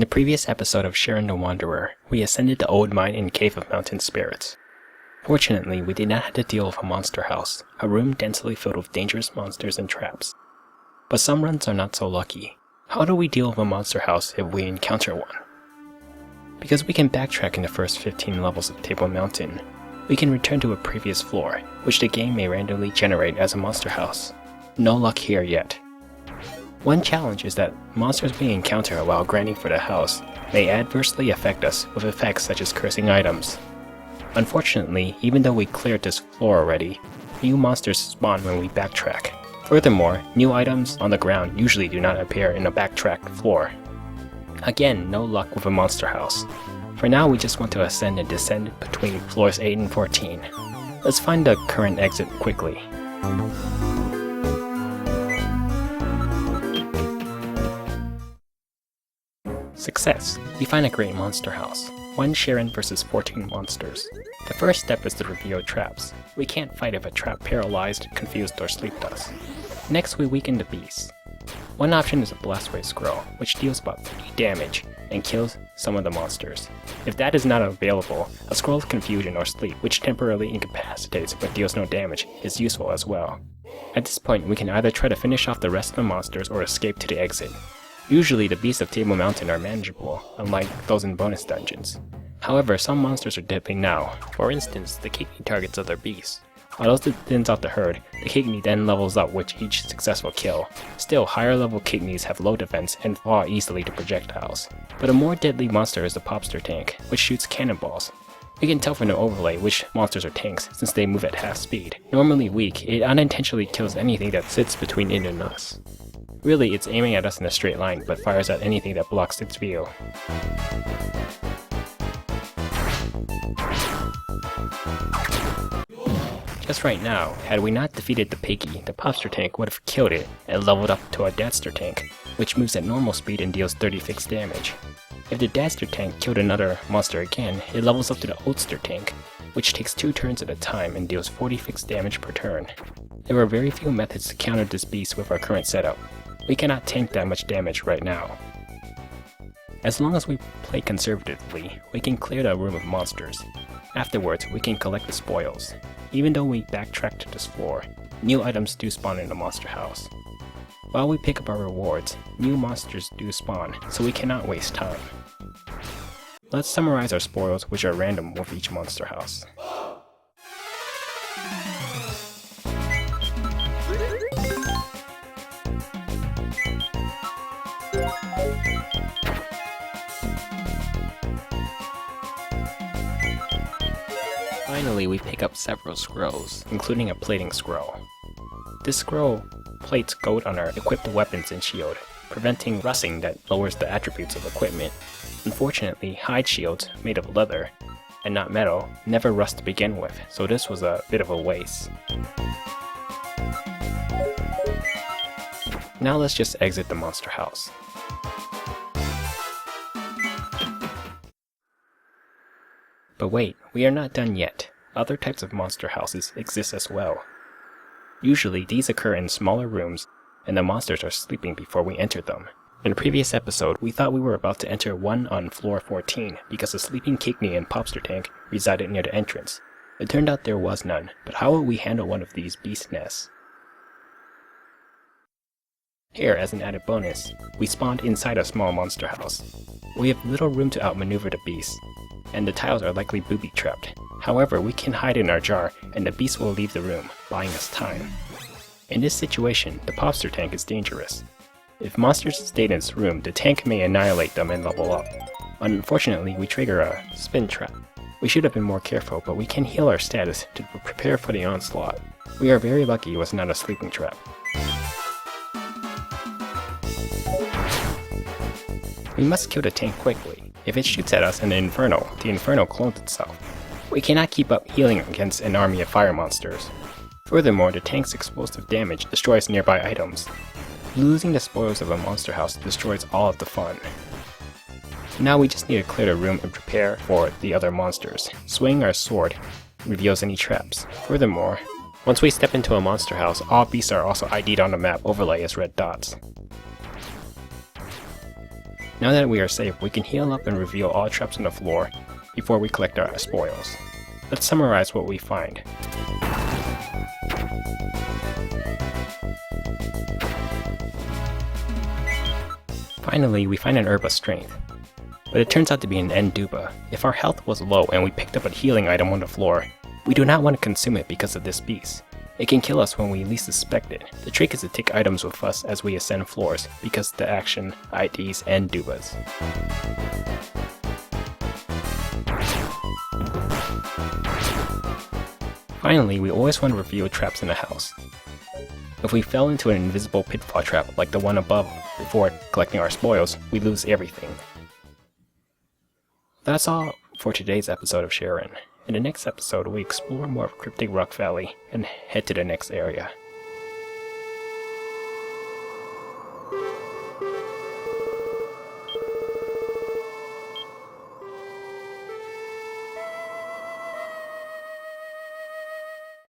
the previous episode of Shiren the Wanderer, we ascended the old mine and cave of mountain spirits. Fortunately, we did not have to deal with a monster house, a room densely filled with dangerous monsters and traps. But some runs are not so lucky. How do we deal with a monster house if we encounter one? Because we can backtrack in the first 15 levels of Table Mountain, we can return to a previous floor, which the game may randomly generate as a monster house. No luck here yet. One challenge is that monsters we encounter while grinding for the house may adversely affect us with effects such as cursing items. Unfortunately, even though we cleared this floor already, new monsters spawn when we backtrack. Furthermore, new items on the ground usually do not appear in a backtracked floor. Again, no luck with a monster house. For now, we just want to ascend and descend between floors 8 and 14. Let's find the current exit quickly. Success! We find a great monster house. 1 Shiren versus 14 monsters. The first step is to reveal traps. We can't fight if a trap paralyzed, confused, or sleeped us. Next, we weaken the beast. One option is a Blastwave Scroll, which deals about 30 damage and kills some of the monsters. If that is not available, a Scroll of Confusion or Sleep, which temporarily incapacitates but deals no damage, is useful as well. At this point, we can either try to finish off the rest of the monsters or escape to the exit. Usually the beasts of Table Mountain are manageable, unlike those in bonus dungeons. However, some monsters are deadly now. For instance, the Kidney targets other beasts. Although it thins out the herd, the Kidney then levels up with each successful kill. Still, higher level Kidneys have low defense and fall easily to projectiles. But a more deadly monster is the Popster tank, which shoots cannonballs. We can tell from the overlay which monsters are tanks, since they move at half speed. Normally weak, it unintentionally kills anything that sits between it and us. Really, it's aiming at us in a straight line, but fires at anything that blocks its view. Just right now, had we not defeated the Piggy, the Popster tank would have killed it and leveled up to a Dadster tank, which moves at normal speed and deals 30 fixed damage. If the Dadster tank killed another monster again, it levels up to the Oldster tank, which takes 2 turns at a time and deals 40 fixed damage per turn. There are very few methods to counter this beast with our current setup. We cannot tank that much damage right now. As long as we play conservatively, we can clear the room of monsters. Afterwards, we can collect the spoils. Even though we backtrack to this floor, new items do spawn in the monster house. While we pick up our rewards, new monsters do spawn, so we cannot waste time. Let's summarize our spoils, which are random with each monster house. Finally, we pick up several scrolls, including a plating scroll. This scroll plates gold on our equipped weapons and shield, preventing rusting that lowers the attributes of equipment. Unfortunately, hide shields, made of leather, and not metal, never rust to begin with, so this was a bit of a waste. Now let's just exit the monster house. But wait, we are not done yet. Other types of monster houses exist as well. Usually these occur in smaller rooms, and the monsters are sleeping before we enter them. In a previous episode, we thought we were about to enter one on floor 14 because the sleeping Kidney and Popster tank resided near the entrance. It turned out there was none, but how will we handle one of these beast nests? Here, as an added bonus, we spawned inside a small monster house. We have little room to outmaneuver the beast, and the tiles are likely booby-trapped. However, we can hide in our jar, and the beast will leave the room, buying us time. In this situation, the Popster tank is dangerous. If monsters stayed in this room, the tank may annihilate them and level up. Unfortunately, we trigger a spin trap. We should have been more careful, but we can heal our status to prepare for the onslaught. We are very lucky it was not a sleeping trap. We must kill the tank quickly. If it shoots at us in the Inferno clones itself. We cannot keep up healing against an army of fire monsters. Furthermore, the tank's explosive damage destroys nearby items. Losing the spoils of a monster house destroys all of the fun. Now we just need to clear the room and prepare for the other monsters. Swinging our sword reveals any traps. Furthermore, once we step into a monster house, all beasts are also ID'd on the map overlay as red dots. Now that we are safe, we can heal up and reveal all traps on the floor before we collect our spoils. Let's summarize what we find. Finally, we find an herb of strength, but it turns out to be an Nduba. If our health was low and we picked up a healing item on the floor, we do not want to consume it because of this beast. It can kill us when we least suspect it. The trick is to take items with us as we ascend floors because of the action IDs and Dubas. Finally, we always want to reveal traps in the house. If we fell into an invisible pitfall trap like the one above before collecting our spoils, we lose everything. That's all for today's episode of Shiren. In the next episode, we explore more of Cryptic Rock Valley and head to the next area.